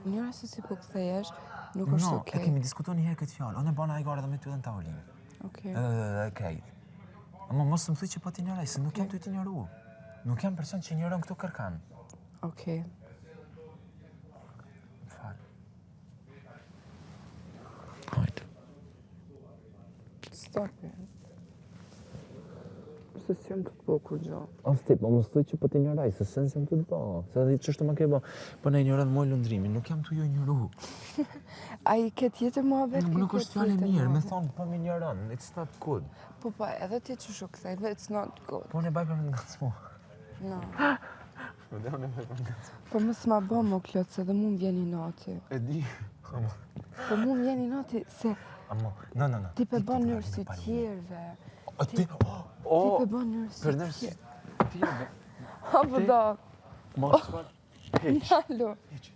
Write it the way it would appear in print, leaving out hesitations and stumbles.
Njëra se si po kthehesh, nuk është No, okej. e kemi diskutuar një herë këtë fjalë. Unë e bana ai gara dhe me ty edhe në tavolinë. Okej. Okej. Ama mos më thuaj që po t'injoroj, se nuk jam ty t'injoru. Nuk jam person që injoron këtu kërkan. Okej. Fal. Hajde. Stopi. Se s'jam të po kur gjo. O Stip, mos thuaj që po t'injoroj, se s'en sem të po. Se di ç'është më ke bë. Po na injoron mua lundrimin, nuk jam tu ju injoru. Ai ke tjetër muhabet? Nuk është fjalë mirë, më thon po më injoron. It's not good. Po, edhe ti që shuk kthejve, it's not good. Po ne baj për më ngacmu. No. Po dhe unë e baj për më ngacmu. Po mos ma bë më klot, se dhe mu më vjen i nati. E di. Amo. Po mu më vjen i nati, se Amo, no. ti pe bën njërë si tjerve. O ti, Ti pe bën njërë si për nërës tjerve. tjerve. Ha, po da. Mos fal. Hiç. Alo. Hiç.